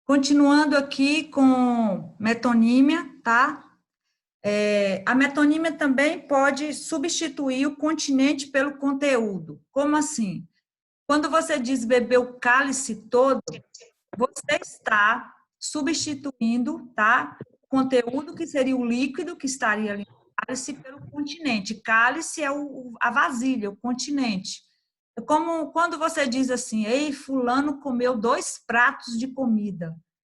Continuando aqui com metonímia, tá? A metonímia também pode substituir o continente pelo conteúdo. Como assim? Quando você diz beber o cálice todo, você está substituindo, tá? O conteúdo que seria o líquido que estaria ali no cálice pelo continente. Cálice é a vasilha, o continente. É como quando você diz assim, ei, fulano comeu 2 pratos de comida.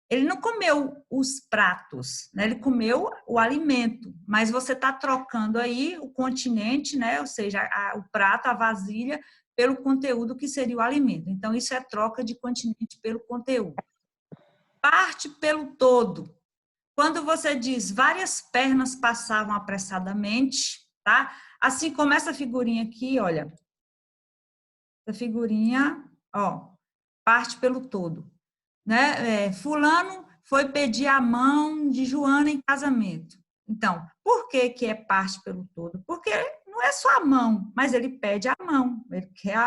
Ele não comeu os pratos, né? Ele comeu o alimento, mas você está trocando aí o continente, né? Ou seja, o prato, a vasilha, pelo conteúdo que seria o alimento. Então, isso é troca de continente pelo conteúdo. Parte pelo todo. Quando você diz várias pernas passavam apressadamente, tá? Assim como essa figurinha aqui, olha. Essa figurinha, ó, parte pelo todo. Né? Fulano foi pedir a mão de Joana em casamento. Então, por que que é parte pelo todo? Porque não é só a mão, mas ele pede a mão, ele quer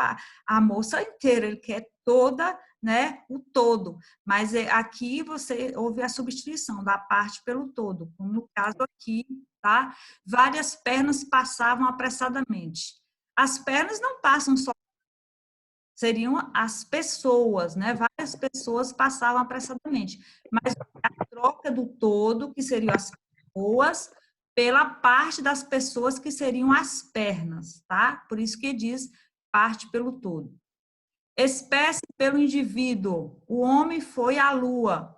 a moça inteira, ele quer toda, né, o todo. Mas aqui você houve a substituição da parte pelo todo, como no caso aqui, tá? Várias pernas passavam apressadamente. As pernas não passam só, seriam as pessoas, né? Várias pessoas passavam apressadamente. Mas a troca do todo, que seriam as pessoas, pela parte das pessoas que seriam as pernas, tá? Por isso que diz parte pelo todo. Espécie pelo indivíduo. O homem foi à Lua.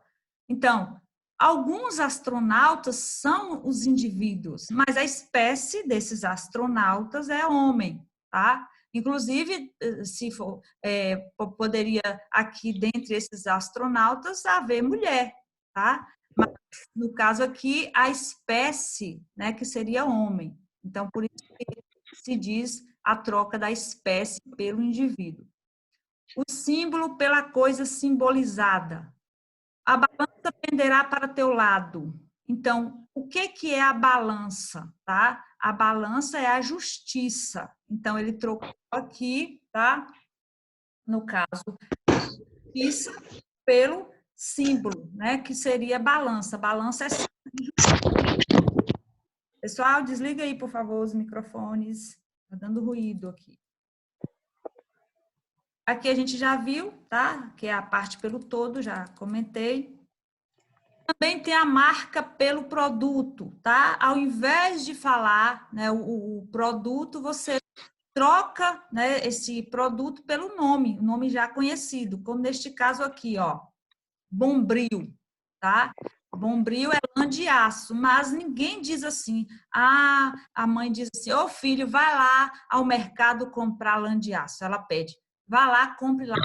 Então, alguns astronautas são os indivíduos, mas a espécie desses astronautas é homem, tá? Inclusive, se for, poderia aqui, dentre esses astronautas, haver mulher, tá? Mas, no caso aqui, a espécie, né, que seria homem. Então, por isso que se diz a troca da espécie pelo indivíduo. O símbolo pela coisa simbolizada. A balança penderá para teu lado. Então, o que que é a balança, tá? A balança é a justiça. Então, ele trocou aqui, tá? No caso, justiça pelo símbolo, né? Que seria balança. Balança é símbolo. Pessoal, desliga aí, por favor, os microfones. Tá dando ruído aqui. Aqui a gente já viu, tá? Que é a parte pelo todo, já comentei. Também tem a marca pelo produto, tá? Ao invés de falar, né, o produto, você troca, né, esse produto pelo nome, o nome já conhecido, como neste caso aqui, ó, Bombril, tá? Bombril é lã de aço, mas ninguém diz assim, a mãe diz assim, ô filho, vai lá ao mercado comprar lã de aço. Ela pede, vá lá, compre lá.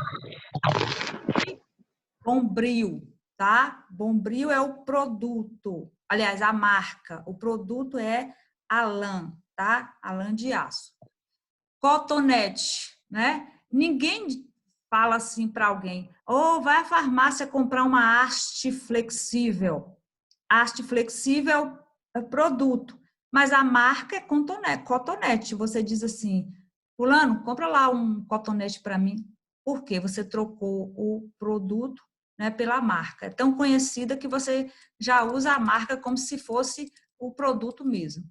Bombril, tá? Bombril é o produto, aliás, a marca. O produto é a lã, tá? A lã de aço. Cotonete, né? Ninguém fala assim para alguém, vai à farmácia comprar uma haste flexível. Haste flexível é produto, mas a marca é cotonete. Você diz assim, fulano, compra lá um cotonete para mim. Por quê? Você trocou o produto, né, pela marca. É tão conhecida que você já usa a marca como se fosse o produto mesmo.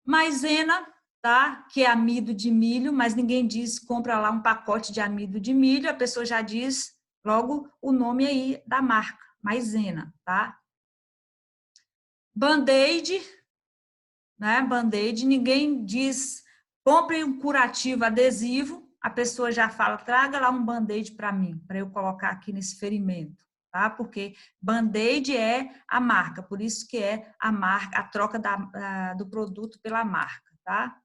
Maisena, tá? Que é amido de milho, mas ninguém diz compra lá um pacote de amido de milho, a pessoa já diz logo o nome aí da marca, Maisena, tá? Band-aid, né? Band-aid, ninguém diz compre um curativo adesivo, a pessoa já fala traga lá um band-aid para mim, para eu colocar aqui nesse ferimento, tá? Porque Band-aid é a marca, por isso que é a marca, a troca do produto pela marca, tá?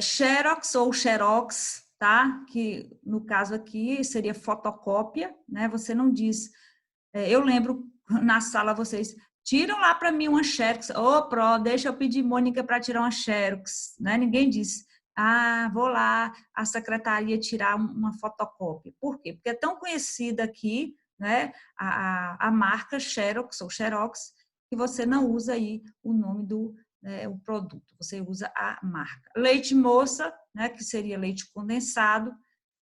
Xerox ou Xerox, tá? Que no caso aqui seria fotocópia, né? Você não diz. Eu lembro na sala vocês tiram lá para mim uma Xerox. Ô, Pro, deixa eu pedir Mônica para tirar uma Xerox, né? Ninguém diz. Vou lá a secretaria tirar uma fotocópia. Por quê? Porque é tão conhecida aqui, né? A marca Xerox ou Xerox que você não usa aí o nome do o produto, você usa a marca. Leite moça, né, que seria leite condensado,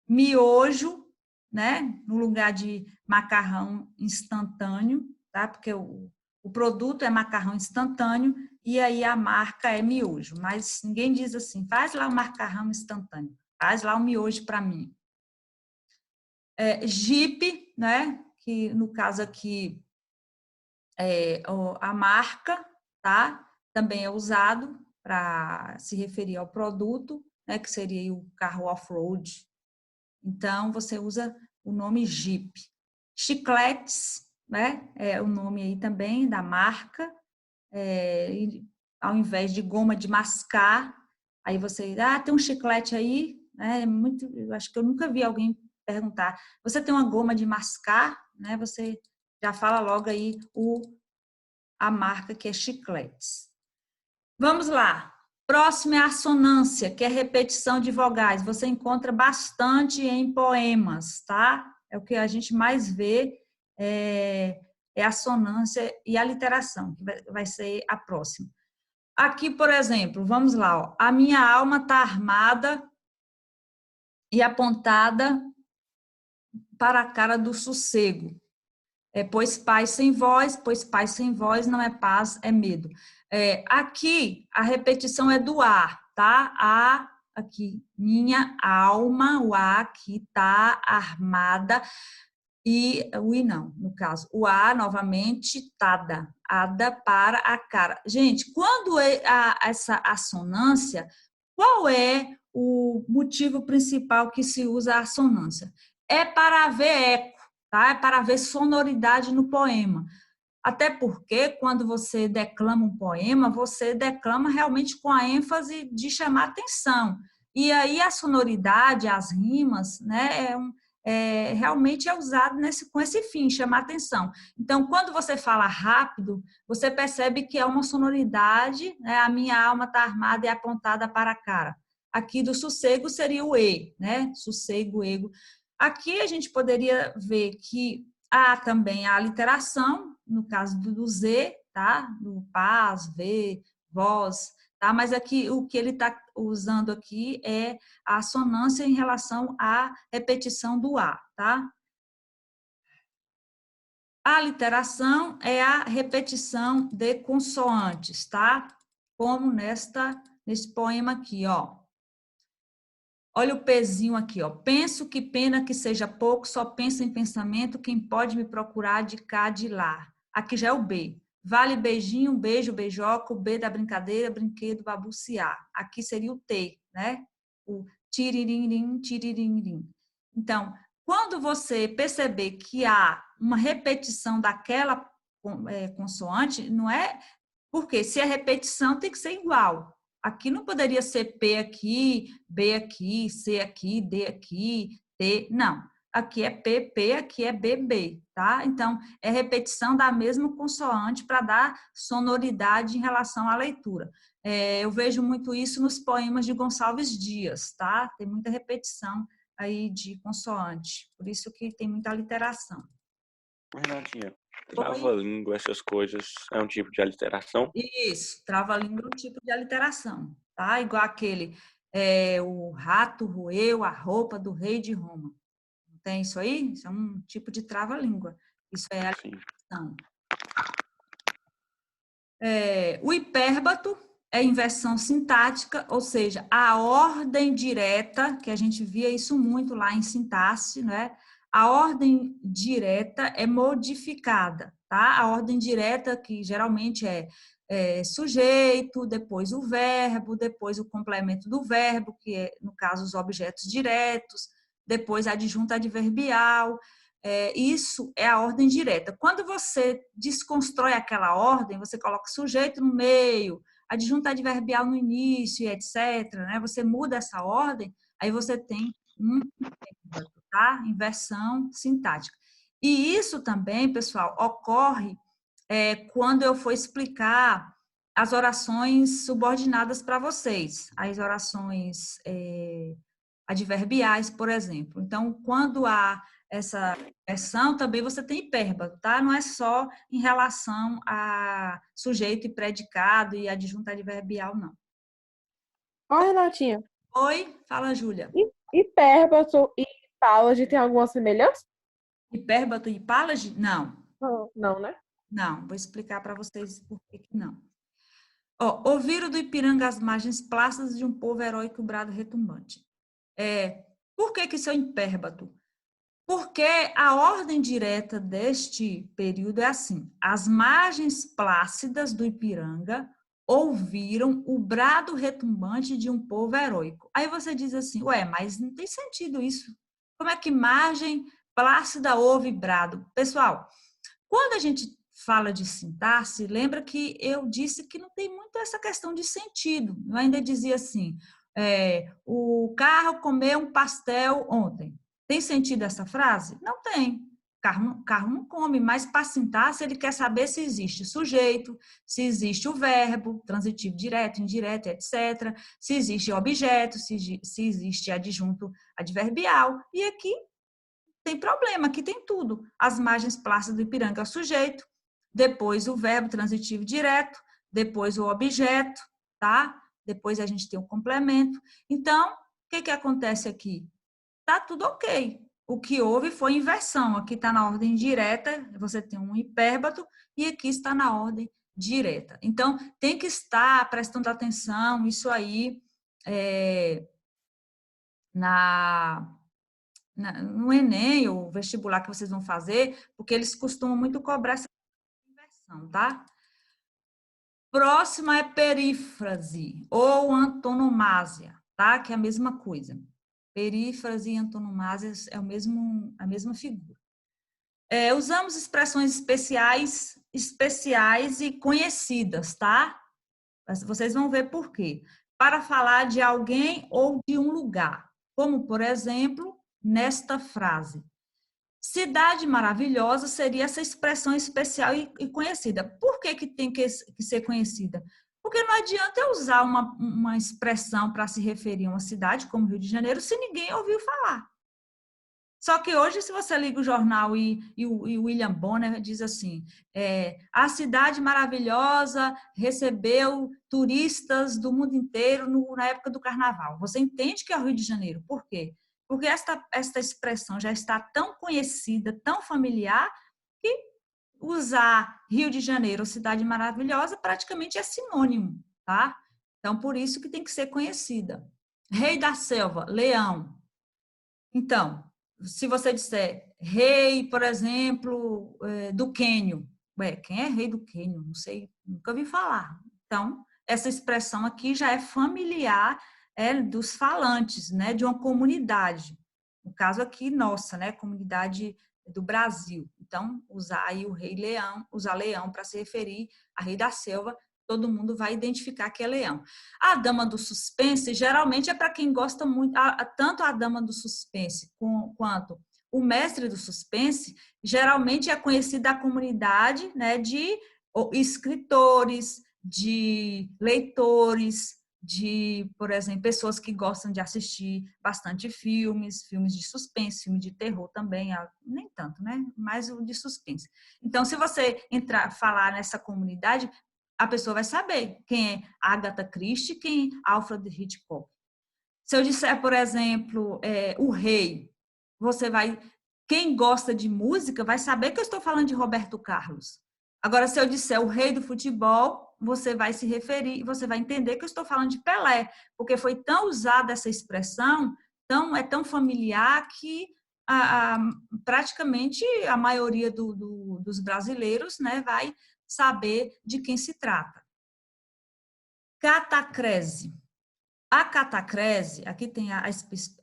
miojo, né? No lugar de macarrão instantâneo, tá? Porque o produto é macarrão instantâneo e aí a marca é miojo. Mas ninguém diz assim, faz lá o macarrão instantâneo, faz lá o miojo para mim. Jeep, né? Que no caso aqui a marca, tá? Também é usado para se referir ao produto, né? Que seria o carro off-road. Então, você usa o nome Jeep. Chicletes, né? É o nome aí também da marca. Ao invés de goma de mascar, aí você, tem um chiclete aí, né? Eu acho que eu nunca vi alguém perguntar, você tem uma goma de mascar, né? Você já fala logo aí a marca que é chicletes. Vamos lá. Próximo é a assonância, que é repetição de vogais. Você encontra bastante em poemas, tá? É o que a gente mais vê, é a assonância e a literação, que vai ser a próxima. Aqui, por exemplo, vamos lá. Ó. A minha alma está armada e apontada para a cara do sossego. Pois paz sem voz não é paz, é medo. Aqui, a repetição é do A, tá? A, aqui, minha alma, o A aqui tá armada, e o I não, no caso. O A, novamente, tada, ada para a cara. Gente, quando essa assonância, qual é o motivo principal que se usa a assonância? É para haver eco, tá? É para haver sonoridade no poema. Até porque, quando você declama um poema, você declama realmente com a ênfase de chamar atenção. E aí a sonoridade, as rimas, né, realmente é usado com esse fim, chamar atenção. Então, quando você fala rápido, você percebe que é uma sonoridade, né, a minha alma está armada e apontada para a cara. Aqui do sossego seria o E, né? Sossego, ego. Aqui a gente poderia ver que há também a literação, no caso do Z, tá? Do paz, V, voz, tá? Mas aqui o que ele está usando aqui é a assonância em relação à repetição do A, tá? A literação é a repetição de consoantes, tá? Como nesse poema aqui, ó. Olha o pezinho aqui, ó. Penso que pena que seja pouco, só penso em pensamento, quem pode me procurar de cá, de lá. Aqui já é o B. Vale beijinho, beijo, beijoca, o B da brincadeira, brinquedo, babuciar. Aqui seria o T, né? O tiriririm, tiriririm. Então, quando você perceber que há uma repetição daquela consoante, não é... Porque se é repetição, tem que ser igual. Aqui não poderia ser P aqui, B aqui, C aqui, D aqui, T. Não. Aqui é P, P, aqui é B, B, tá? Então, é repetição da mesma consoante para dar sonoridade em relação à leitura. Eu vejo muito isso nos poemas de Gonçalves Dias, tá? Tem muita repetição aí de consoante, por isso que tem muita literação. Renatinha, trava-língua, essas coisas, é um tipo de aliteração? Isso, trava-língua é um tipo de aliteração, tá? Igual aquele, o rato roeu a roupa do rei de Roma. Não tem isso aí? Isso é um tipo de trava-língua. Isso é aliteração. O hipérbato é inversão sintática, ou seja, a ordem direta, que a gente via isso muito lá em sintaxe, né? A ordem direta é modificada, tá? A ordem direta, que geralmente é sujeito, depois o verbo, depois o complemento do verbo, que é, no caso, os objetos diretos, depois adjunto adverbial. Isso é a ordem direta. Quando você desconstrói aquela ordem, você coloca sujeito no meio, adjunto adverbial no início, etc., né? Você muda essa ordem, aí você tem tá? Inversão sintática. E isso também, pessoal, ocorre quando eu for explicar as orações subordinadas para vocês, as orações adverbiais, por exemplo. Então, quando há essa inversão, também você tem hipérbato, tá? Não é só em relação a sujeito e predicado e adjunto adverbial, não. Ó, Renatinha. Oi, fala, Júlia. Hipérbato e Pálade tem alguma semelhança? Hipérbato e pálade? Não, Não, não, né? não. Vou explicar para vocês por que que não. Ó, ouviram do Ipiranga as margens plácidas de um povo heróico brado retumbante. Por que que isso é impérbato? Porque a ordem direta deste período é assim: as margens plácidas do Ipiranga ouviram o brado retumbante de um povo heróico. Aí você diz assim, ué, mas não tem sentido isso. Como é que margem plácida ouve brado? Pessoal, quando a gente fala de sintaxe, lembra que eu disse que não tem muito essa questão de sentido. Eu ainda dizia assim, o carro comeu um pastel ontem. Tem sentido essa frase? Não tem. Carro não come, mas para sintaxe ele quer saber se existe sujeito, se existe o verbo, transitivo direto, indireto, etc. Se existe objeto, se existe adjunto adverbial. E aqui tem problema, aqui tem tudo. As margens plácidas do Ipiranga é o sujeito, depois o verbo transitivo direto, depois o objeto, tá? Depois a gente tem o complemento. Então, o que que acontece aqui? Tá tudo ok. O que houve foi inversão. Aqui está na ordem direta, você tem um hipérbato, e aqui está na ordem direta. Então, tem que estar prestando atenção, isso aí, na no Enem ou vestibular que vocês vão fazer, porque eles costumam muito cobrar essa inversão, tá? Próxima é perífrase ou antonomásia, tá? Que é a mesma coisa. Perífrase e antonomásia é a mesma figura. Usamos expressões especiais e conhecidas, tá? Vocês vão ver por quê. Para falar de alguém ou de um lugar. Como, por exemplo, nesta frase. Cidade maravilhosa seria essa expressão especial e conhecida. Por que que tem que ser conhecida? Porque não adianta eu usar uma expressão para se referir a uma cidade como Rio de Janeiro se ninguém ouviu falar. Só que hoje, se você liga o jornal e o William Bonner diz assim, a cidade maravilhosa recebeu turistas do mundo inteiro na época do carnaval. Você entende que é o Rio de Janeiro. Por quê? Porque esta expressão já está tão conhecida, tão familiar, que usar Rio de Janeiro ou cidade maravilhosa praticamente é sinônimo, tá? Então, por isso que tem que ser conhecida. Rei da selva, leão. Então, se você disser rei, por exemplo, do Quênio, quem é rei do Quênio? Não sei, nunca ouvi falar. Então, essa expressão aqui já é familiar dos falantes, né, de uma comunidade. No caso aqui, nossa, né, comunidade do Brasil. Então, usar aí o rei leão, usar leão para se referir a rei da selva, todo mundo vai identificar que é leão. A dama do suspense, geralmente, é para quem gosta muito, tanto a dama do suspense quanto o mestre do suspense, geralmente é conhecida a comunidade, né, de escritores, de leitores, de, por exemplo, pessoas que gostam de assistir bastante filmes de suspense, filme de terror também, nem tanto, né? Mas o de suspense. Então, se você falar nessa comunidade, a pessoa vai saber quem é Agatha Christie, quem é Alfred Hitchcock. Se eu disser, por exemplo, o rei, quem gosta de música vai saber que eu estou falando de Roberto Carlos. Agora, se eu disser o rei do futebol, você vai se referir, você vai entender que eu estou falando de Pelé, porque foi tão usada essa expressão, é tão familiar que praticamente a maioria dos brasileiros, né, vai saber de quem se trata. Catacrese. A catacrese, aqui tem a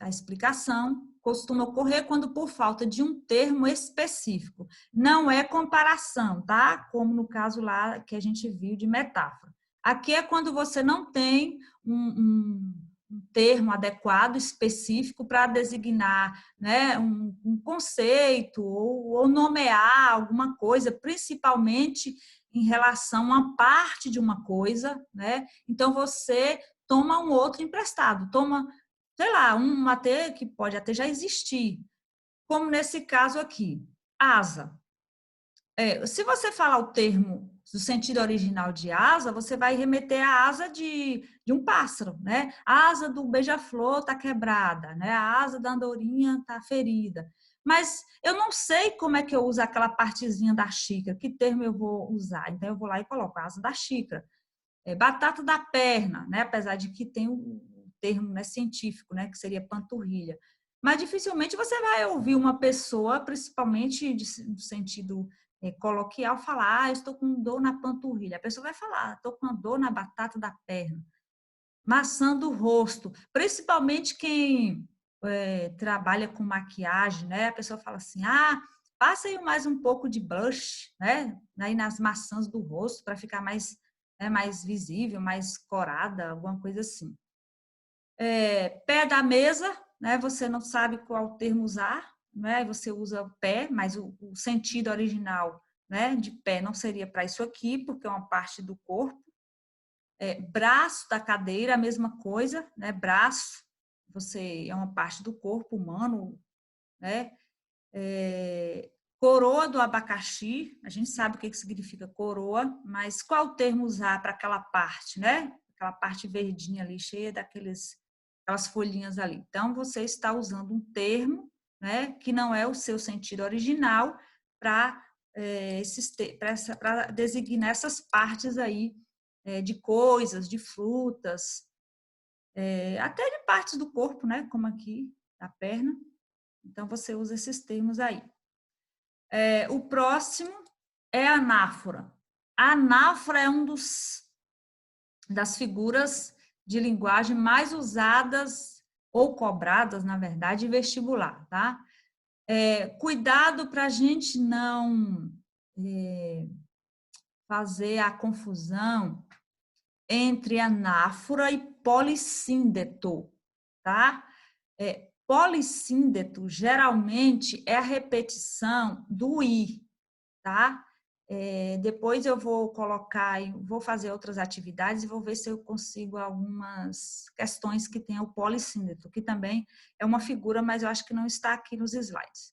explicação, costuma ocorrer quando por falta de um termo específico. Não é comparação, tá? Como no caso lá que a gente viu de metáfora. Aqui é quando você não tem um termo adequado, específico, para designar, né, um conceito ou nomear alguma coisa, principalmente em relação a uma parte de uma coisa, né? Então, você toma um outro emprestado, toma, sei lá, um até que pode até já existir, como nesse caso aqui, asa. Se você falar o termo do sentido original de asa, você vai remeter à asa de um pássaro, né? A asa do beija-flor está quebrada, né? A asa da andorinha está ferida. Mas eu não sei como é que eu uso aquela partezinha da xícara, que termo eu vou usar. Então, eu vou lá e coloco a asa da xícara. Batata da perna, né? Apesar de que tem um termo, né, científico, né, que seria panturrilha. Mas dificilmente você vai ouvir uma pessoa, principalmente no sentido coloquial, falar: eu estou com dor na panturrilha. A pessoa vai falar: estou com dor na batata da perna. Maçã do rosto. Principalmente quem trabalha com maquiagem, né? A pessoa fala assim: passa aí mais um pouco de blush, né? Aí nas maçãs do rosto para ficar mais visível, mais corada, alguma coisa assim. Pé da mesa, né? Você não sabe qual termo usar, né? Você usa o pé, mas o sentido original, né, de pé não seria para isso aqui, porque é uma parte do corpo. Braço da cadeira, a mesma coisa, né? Braço, você é uma parte do corpo humano, né? Coroa do abacaxi, a gente sabe o que significa coroa, mas qual termo usar para aquela parte, né? Aquela parte verdinha ali, cheia aquelas folhinhas ali. Então, você está usando um termo, né, que não é o seu sentido original para designar essas partes aí de coisas, de frutas, até de partes do corpo, né, como aqui, a perna. Então, você usa esses termos aí. O próximo é a anáfora. A anáfora é das figuras de linguagem mais usadas ou cobradas, na verdade, em vestibular, tá? Cuidado para a gente não fazer a confusão entre anáfora e polissíndeto, tá? Polissíndeto, geralmente, é a repetição do i, tá? Depois eu vou colocar, vou fazer outras atividades e vou ver se eu consigo algumas questões que tem o polissíndeto, que também é uma figura, mas eu acho que não está aqui nos slides.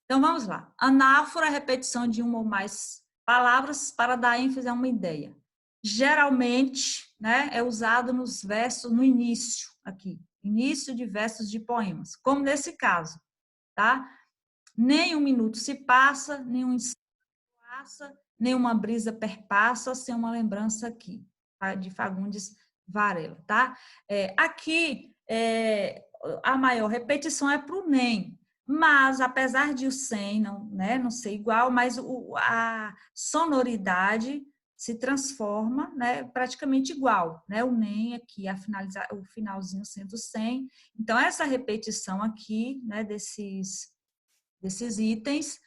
Então, vamos lá. Anáfora, repetição de uma ou mais palavras para dar ênfase a uma ideia. Geralmente, né, é usado nos versos, no início, aqui. Início de versos de poemas, como nesse caso, tá? Nem um minuto se passa, nem um instante passa, nem uma brisa perpassa, sem uma lembrança aqui, tá? De Fagundes Varela, tá? Aqui, a maior repetição é para o nem, mas apesar de o sem não ser igual, mas a sonoridade se transforma, né, praticamente igual, né? O nem aqui, o finalzinho sendo sem. Então, essa repetição aqui, né, desses itens,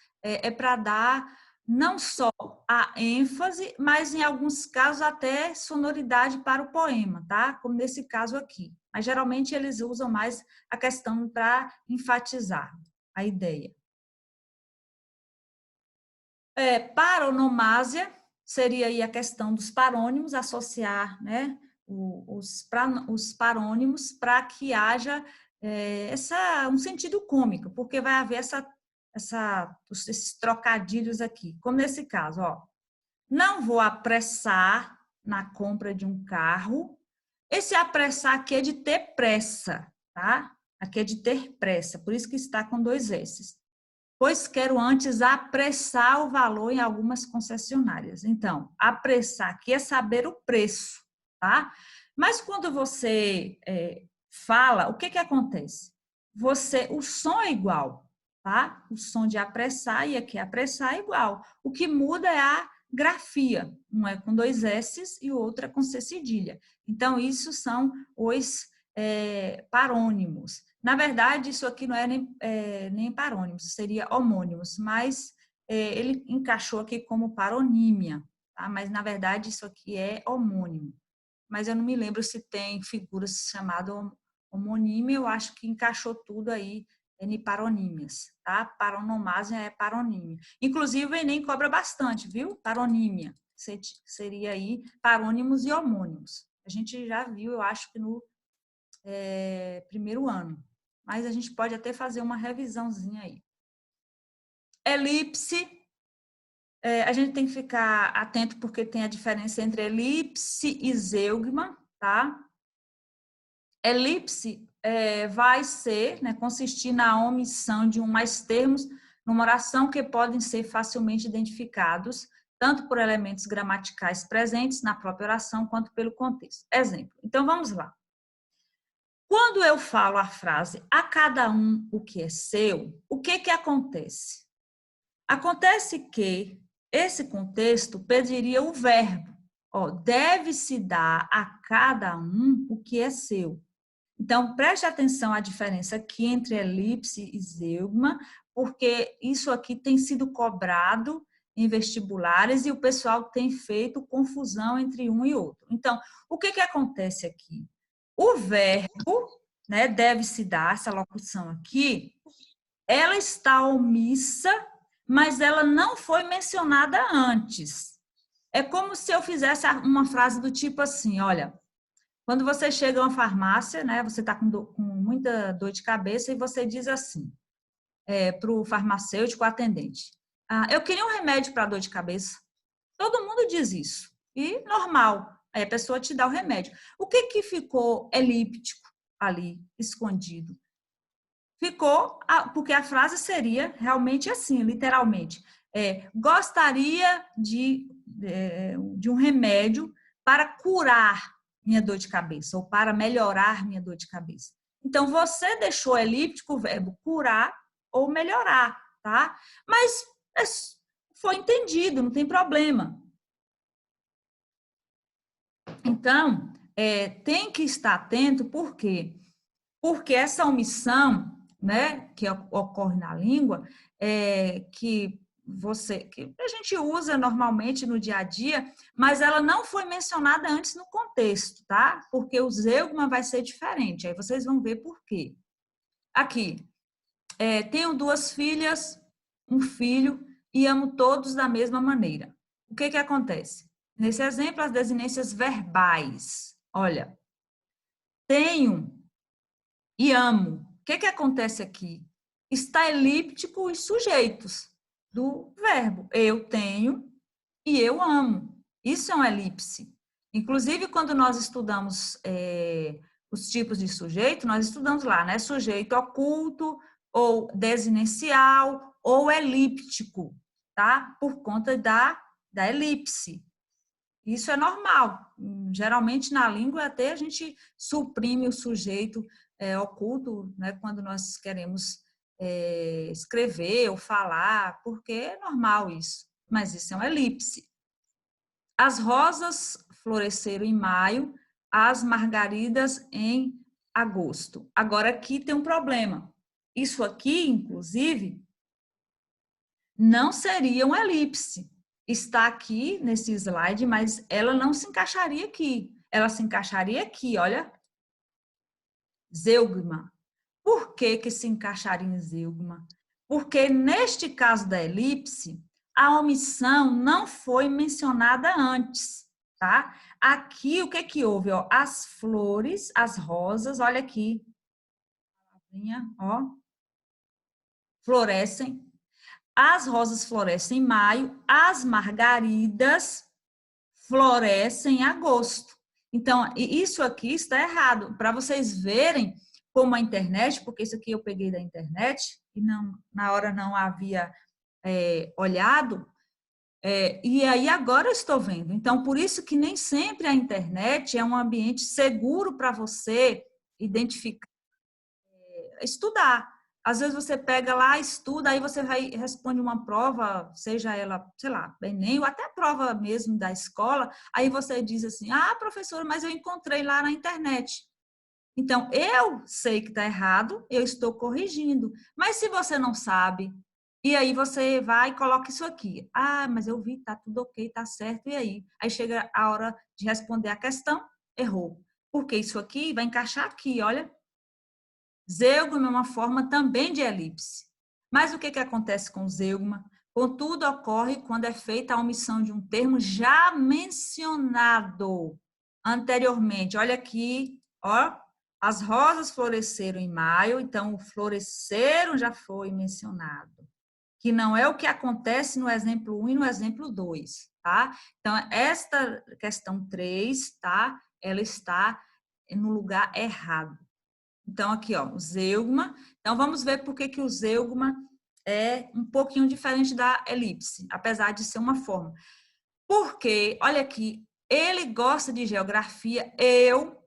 para dar não só a ênfase, mas em alguns casos até sonoridade para o poema, tá? Como nesse caso aqui. Mas geralmente eles usam mais a questão para enfatizar a ideia. Paronomásia seria aí a questão dos parônimos, associar, né, os parônimos para que haja um sentido cômico, porque vai haver esses trocadilhos aqui, como nesse caso, ó. Não vou apressar na compra de um carro. Esse apressar aqui é de ter pressa, tá? Aqui é de ter pressa, por isso que está com 2 S's. Pois quero antes apressar o valor em algumas concessionárias. Então, apressar aqui é saber o preço, tá? Mas quando você fala, o que acontece? O som é igual, tá? O som de apressar e aqui apressar é igual. O que muda é a grafia. Um é com 2 S's e o outro é com C cedilha. Então, isso são os parônimos. Na verdade, isso aqui não é nem parônimos, seria homônimos, mas ele encaixou aqui como paronímia, tá? Mas, na verdade, isso aqui é homônimo. Mas eu não me lembro se tem figuras chamadas homonímia, eu acho que encaixou tudo aí em paronímias, tá? Paronomásia é paronímia. Inclusive, o Enem cobra bastante, viu? Paronímia. Seria aí parônimos e homônimos. A gente já viu, eu acho que no primeiro ano. Mas a gente pode até fazer uma revisãozinha aí. Elipse A gente tem que ficar atento porque tem a diferença entre elipse e zeugma, tá? Elipse vai ser, né, consistir na omissão de um mais termos numa oração que podem ser facilmente identificados, tanto por elementos gramaticais presentes na própria oração, quanto pelo contexto. Exemplo. Então, vamos lá. Quando eu falo a frase a cada um o que é seu, o que que acontece? Acontece que esse contexto pediria o verbo. Deve-se dar a cada um o que é seu. Então, preste atenção à diferença aqui entre elipse e zeugma, porque isso aqui tem sido cobrado em vestibulares e o pessoal tem feito confusão entre um e outro. Então, o que que acontece aqui? O verbo, né, deve-se dar, essa locução aqui, ela está omissa, mas ela não foi mencionada antes. É como se eu fizesse uma frase do tipo assim, olha, quando você chega a uma farmácia, né, você está com muita dor de cabeça e você diz assim, para o farmacêutico atendente, eu queria um remédio para dor de cabeça. Todo mundo diz isso. E normal. Aí a pessoa te dá o remédio. O que que ficou elíptico ali, escondido? Ficou, porque a frase seria realmente assim, literalmente. Gostaria de um remédio para curar minha dor de cabeça, ou para melhorar minha dor de cabeça. Então, você deixou elíptico o verbo curar ou melhorar, tá? Mas foi entendido, não tem problema. Então, tem que estar atento, por quê? Porque essa omissão, né, que ocorre na língua, que a gente usa normalmente no dia a dia, mas ela não foi mencionada antes no contexto, tá? Porque o zeugma vai ser diferente, aí vocês vão ver por quê. Aqui, tenho 2 filhas, um filho, e amo todos da mesma maneira. O que que acontece? Nesse exemplo, as desinências verbais. Olha, tenho e amo. O que que acontece aqui? Está elíptico os sujeitos do verbo. Eu tenho e eu amo. Isso é uma elipse. Inclusive, quando nós estudamos os tipos de sujeito, nós estudamos lá, né? Sujeito oculto, ou desinencial, ou elíptico, tá? Por conta da elipse. Isso é normal. Geralmente, na língua, até a gente suprime o sujeito oculto, né, quando nós queremos escrever ou falar, porque é normal isso. Mas isso é uma elipse. As rosas floresceram em maio, as margaridas em agosto. Agora, aqui tem um problema. Isso aqui, inclusive, não seria uma elipse. Está aqui nesse slide, mas ela não se encaixaria aqui. Ela se encaixaria aqui, olha. Zeugma. Por que que se encaixaria em zeugma? Porque neste caso da elipse, a omissão não foi mencionada antes, tá? Aqui, o que que houve? Ó, as flores, as rosas, olha aqui. Ó, florescem. As rosas florescem em maio, as margaridas florescem em agosto. Então, isso aqui está errado. Para vocês verem como a internet, porque isso aqui eu peguei da internet, e não, na hora não havia olhado, e aí agora eu estou vendo. Então, por isso que nem sempre a internet é um ambiente seguro para você identificar, estudar. Às vezes você pega lá, estuda, aí você vai responde uma prova, seja ela, sei lá, Enem, ou até prova mesmo da escola, aí você diz assim, professora, mas eu encontrei lá na internet. Então, eu sei que está errado, eu estou corrigindo. Mas se você não sabe, e aí você vai e coloca isso aqui. Mas eu vi, está tudo ok, está certo, e aí? Aí chega a hora de responder a questão, errou. Porque isso aqui vai encaixar aqui, olha. Zeugma é uma forma também de elipse. Mas o que que acontece com o zeugma? Contudo, ocorre quando é feita a omissão de um termo já mencionado anteriormente. Olha aqui, ó, as rosas floresceram em maio, então o floresceram já foi mencionado. que não é o que acontece no exemplo 1 e no exemplo 2, tá? Então, esta questão 3, tá? Ela está no lugar errado. Então, aqui, ó, o zeugma. Então, vamos ver por que o zeugma é um pouquinho diferente da elipse, apesar de ser uma forma. Porque, olha aqui, ele gosta de geografia, eu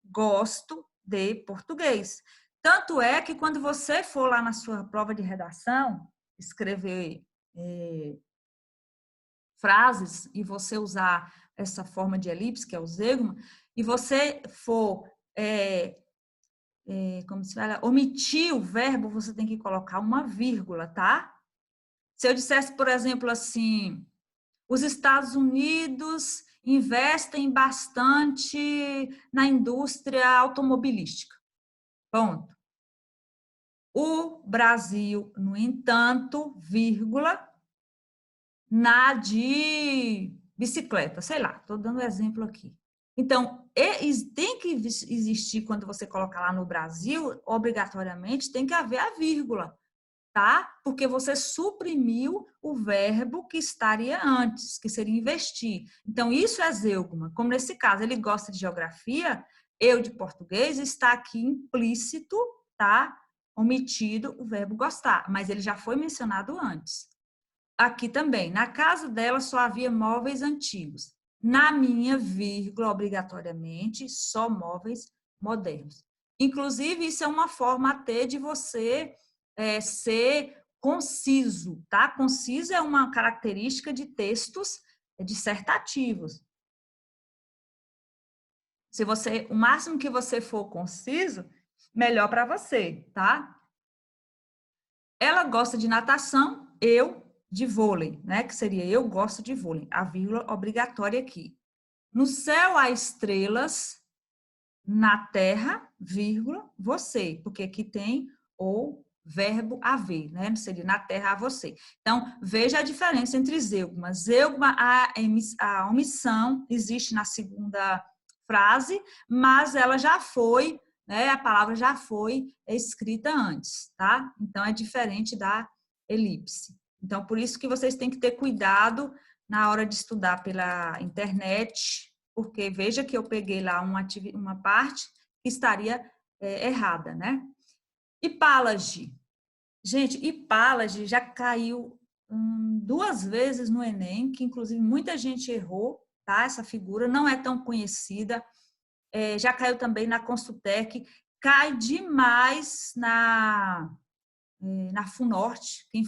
gosto de português. Tanto é que quando você for lá na sua prova de redação, escrever frases e você usar essa forma de elipse, que é o zeugma, e você for como se fala, omitir o verbo, você tem que colocar uma vírgula, tá? Se eu dissesse, por exemplo, assim, os Estados Unidos investem bastante na indústria automobilística. Ponto. O Brasil, no entanto, vírgula, na de bicicleta, sei lá, estou dando exemplo aqui. Então, tem que existir, quando você coloca lá no Brasil, obrigatoriamente, tem que haver a vírgula, tá? Porque você suprimiu o verbo que estaria antes, que seria investir. Então, isso é zeugma. Como nesse caso, ele gosta de geografia, eu de português, está aqui implícito, tá? Omitido o verbo gostar, mas ele já foi mencionado antes. Aqui também, na casa dela só havia móveis antigos. Na minha, vírgula, obrigatoriamente, só móveis modernos. Inclusive, isso é uma forma até de você ser conciso, tá? Conciso é uma característica de textos dissertativos. O máximo que você for conciso, melhor para você, tá? Ela gosta de natação, eu de vôlei, né? Que seria eu gosto de vôlei. A vírgula obrigatória aqui. No céu há estrelas, na terra, vírgula, você, porque aqui tem o verbo haver, né? Seria na terra a você. Então, veja a diferença entre zeugma. Zeugma, a omissão existe na segunda frase, mas ela já foi, né? A palavra já foi escrita antes, tá? Então, é diferente da elipse. Então, por isso que vocês têm que ter cuidado na hora de estudar pela internet, porque veja que eu peguei lá uma parte que estaria errada, né? Hipálage. Gente, hipálage já caiu 2 vezes no Enem, que inclusive muita gente errou, tá? Essa figura não é tão conhecida. Já caiu também na Consultec, cai demais na FUNORTE, quem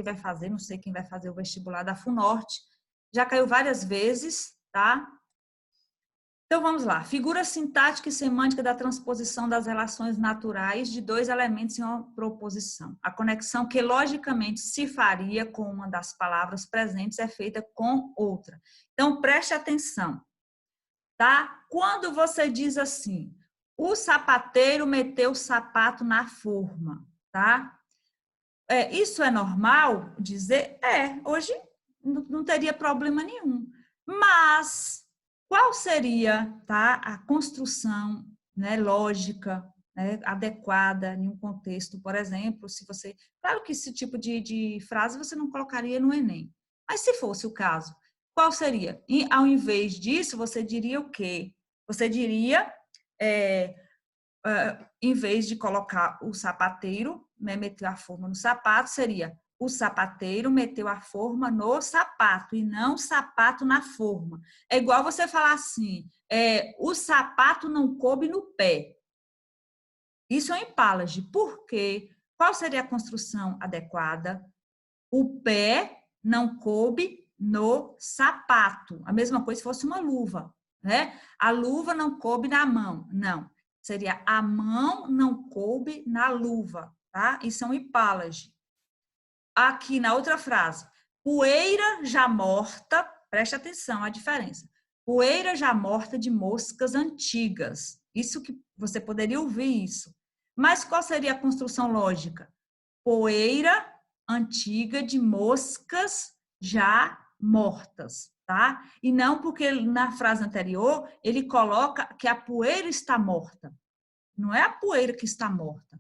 vai fazer, não sei quem vai fazer o vestibular da FUNORTE, já caiu várias vezes, tá? Então, vamos lá. Figura sintática e semântica da transposição das relações naturais de 2 elementos em uma proposição. A conexão que, logicamente, se faria com uma das palavras presentes é feita com outra. Então, preste atenção, tá? Quando você diz assim, o sapateiro meteu o sapato na forma, tá? Isso é normal dizer? Hoje não teria problema nenhum. Mas qual seria, tá, a construção, né, lógica, né, adequada em um contexto, por exemplo, se você... Claro que esse tipo de frase você não colocaria no Enem. Mas se fosse o caso, qual seria? E, ao invés disso, você diria o quê? Você diria... em vez de colocar o sapateiro, né, meteu a forma no sapato, seria o sapateiro meteu a forma no sapato e não o sapato na forma. É igual você falar assim, o sapato não coube no pé. Isso é um hipálage. Por quê? Qual seria a construção adequada? O pé não coube no sapato. A mesma coisa se fosse uma luva, né? A luva não coube na mão. Não. Seria a mão não coube na luva, tá? Isso é um hipálage. Aqui na outra frase, poeira já morta, preste atenção à diferença. Poeira já morta de moscas antigas. Isso que você poderia ouvir isso. Mas qual seria a construção lógica? Poeira antiga de moscas já mortas, tá? E não porque na frase anterior ele coloca que a poeira está morta. Não é a poeira que está morta.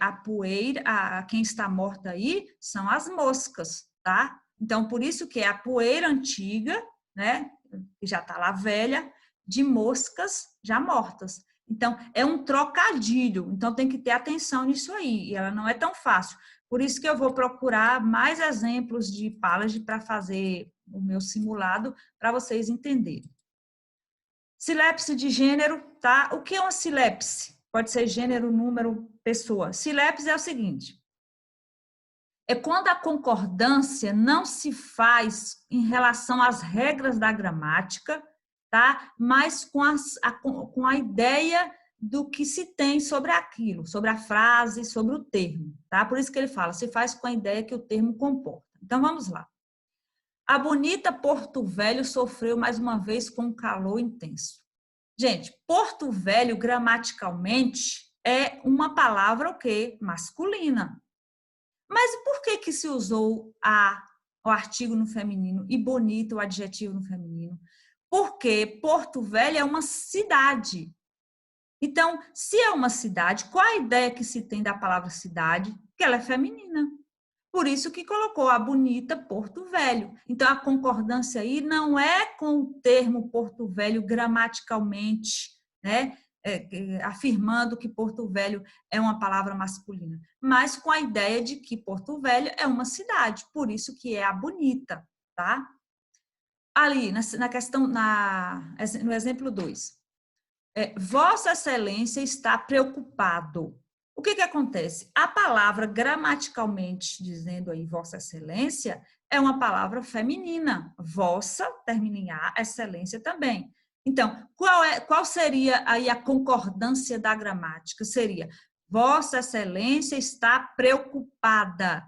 A poeira, quem está morta aí são as moscas, tá? Então, por isso que é a poeira antiga, né? Que já está lá velha, de moscas já mortas. Então, é um trocadilho. Então, tem que ter atenção nisso aí. E ela não é tão fácil. Por isso que eu vou procurar mais exemplos de Palage para fazer o meu simulado, para vocês entenderem. Silepse de gênero, tá? O que é uma silepse? Pode ser gênero, número, pessoa. Silepse é o seguinte: é quando a concordância não se faz em relação às regras da gramática, tá? Mas com a ideia do que se tem sobre aquilo, sobre a frase, sobre o termo, tá? Por isso que ele fala, se faz com a ideia que o termo comporta. Então, vamos lá. A bonita Porto Velho sofreu mais uma vez com um calor intenso. Gente, Porto Velho, gramaticalmente, é uma palavra o quê? Masculina. Mas por que que se usou o artigo no feminino e bonita o adjetivo no feminino? Porque Porto Velho é uma cidade. Então, se é uma cidade, qual a ideia que se tem da palavra cidade? Que ela é feminina. Por isso que colocou a bonita Porto Velho. Então, a concordância aí não é com o termo Porto Velho gramaticalmente, né? Afirmando que Porto Velho é uma palavra masculina, mas com a ideia de que Porto Velho é uma cidade, por isso que é a bonita, tá? Ali, na questão, no exemplo 2, Vossa Excelência está preocupado. O que acontece? A palavra, gramaticalmente dizendo aí, Vossa Excelência, é uma palavra feminina. Vossa, termina em A, excelência também. Então, qual seria aí a concordância da gramática? Seria, Vossa Excelência está preocupada.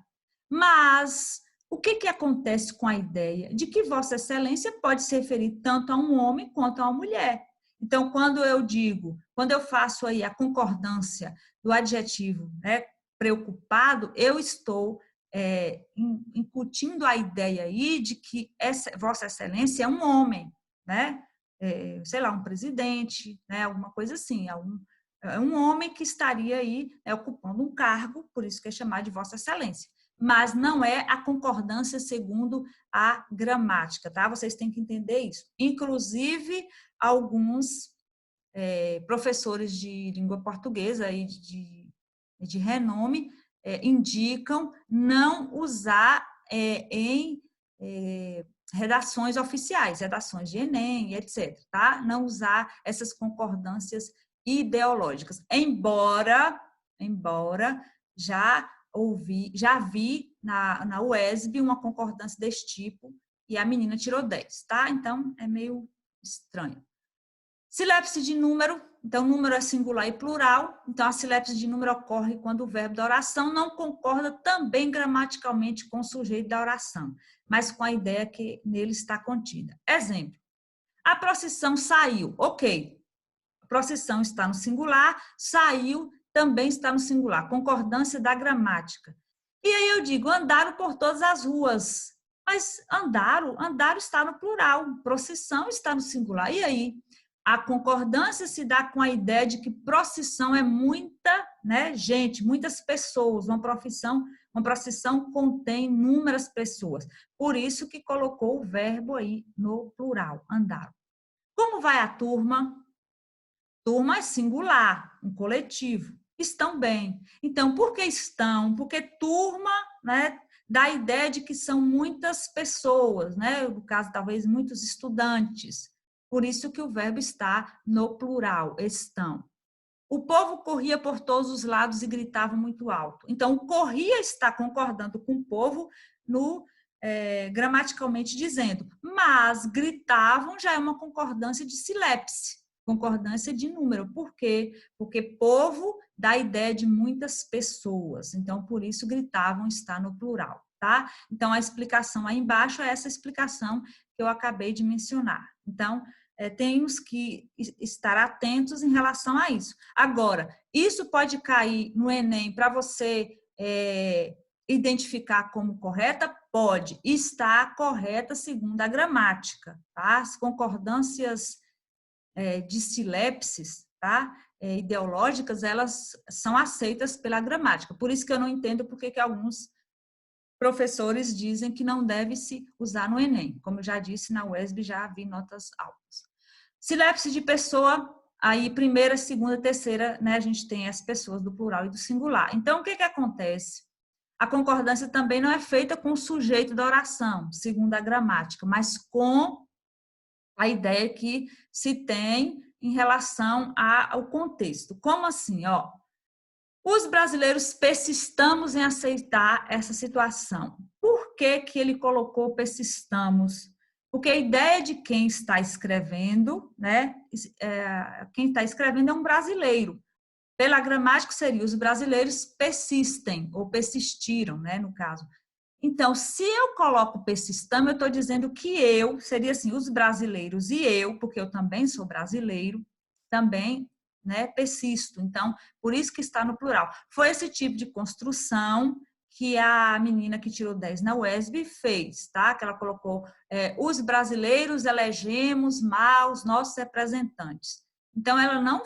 Mas, o que acontece com a ideia de que Vossa Excelência pode se referir tanto a um homem quanto a uma mulher? Então, quando eu faço aí a concordância do adjetivo, né, preocupado, eu estou incutindo a ideia aí de que Vossa Excelência é um homem, né? Sei lá, um presidente, né? Alguma coisa assim, é um homem que estaria aí ocupando um cargo, por isso que é chamado de Vossa Excelência. Mas não é a concordância segundo a gramática, tá? Vocês têm que entender isso. Inclusive, alguns professores de língua portuguesa e de renome indicam não usar em redações oficiais, redações de Enem, etc., tá? Não usar essas concordâncias ideológicas. Embora já vi na UESB uma concordância desse tipo e a menina tirou 10, tá? Então, é meio estranho. Silepse de número, então número é singular e plural, então a silepse de número ocorre quando o verbo da oração não concorda também gramaticalmente com o sujeito da oração, mas com a ideia que nele está contida. Exemplo, a procissão saiu, ok, a procissão está no singular, saiu também está no singular, concordância da gramática. E aí eu digo, andaram por todas as ruas, mas andaram está no plural, procissão está no singular, e aí? A concordância se dá com a ideia de que procissão é muita, né, gente, muitas pessoas, uma procissão contém inúmeras pessoas. Por isso que colocou o verbo aí no plural, andaram. Como vai a turma? Turma é singular, um coletivo. Estão bem. Então, por que estão? Porque turma, né, dá a ideia de que são muitas pessoas, né? No caso, talvez muitos estudantes. Por isso que o verbo está no plural, estão. O povo corria por todos os lados e gritava muito alto. Então, o corria está concordando com o povo gramaticalmente dizendo, mas gritavam já é uma concordância de silepse, concordância de número. Por quê? Porque povo dá a ideia de muitas pessoas. Então, por isso gritavam está no plural, tá? Então, a explicação aí embaixo é essa explicação que eu acabei de mencionar. Então, temos que estar atentos em relação a isso. Agora, isso pode cair no Enem para você identificar como correta? Pode. Está correta segundo a gramática, tá? As concordâncias de silepses, tá? Ideológicas, elas são aceitas pela gramática. Por isso que eu não entendo porque que alguns professores dizem que não deve se usar no Enem. Como eu já disse, na UESB já vi notas altas. Sílabus de pessoa, aí primeira, segunda, terceira, né, a gente tem as pessoas do plural e do singular. Então, o que acontece? A concordância também não é feita com o sujeito da oração, segundo a gramática, mas com a ideia que se tem em relação ao contexto. Como assim? Ó, os brasileiros persistamos em aceitar essa situação. Por que que ele colocou persistamos? Porque a ideia de quem está escrevendo, né? Quem está escrevendo é um brasileiro. Pela gramática seria os brasileiros persistem ou persistiram, né? No caso. Então, se eu coloco persistamos, eu estou dizendo que eu, seria assim, os brasileiros e eu, porque eu também sou brasileiro, também, né, persisto. Então, por isso que está no plural. Foi esse tipo de construção que a menina que tirou 10 na UESB fez, tá? Que ela colocou, os brasileiros elegemos maus nossos representantes. Então, ela não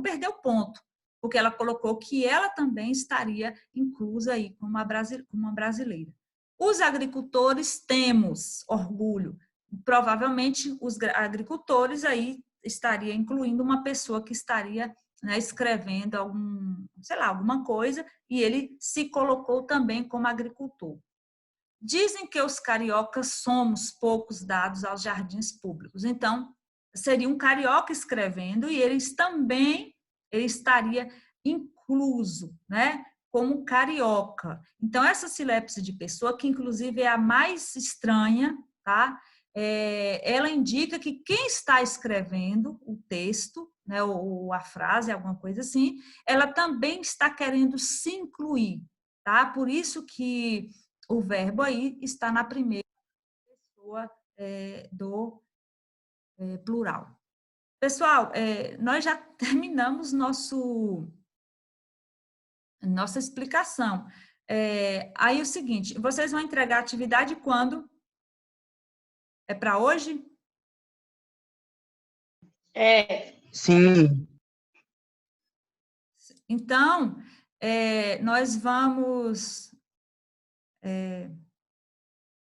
perdeu ponto, porque ela colocou que ela também estaria inclusa aí como uma brasileira. Os agricultores temos orgulho. Provavelmente os agricultores aí estaria incluindo uma pessoa que estaria, né, escrevendo alguma coisa, e ele se colocou também como agricultor. Dizem que os cariocas somos poucos dados aos jardins públicos. Então, seria um carioca escrevendo e ele estaria incluso, né, como carioca. Então, essa silepse de pessoa, que inclusive é a mais estranha, tá? Ela indica que quem está escrevendo o texto, né, ou a frase, alguma coisa assim, ela também está querendo se incluir, tá? Por isso que o verbo aí está na primeira pessoa do plural. Pessoal, nós já terminamos nossa explicação. Aí é o seguinte, vocês vão entregar a atividade quando? É para hoje? Sim. Então, nós vamos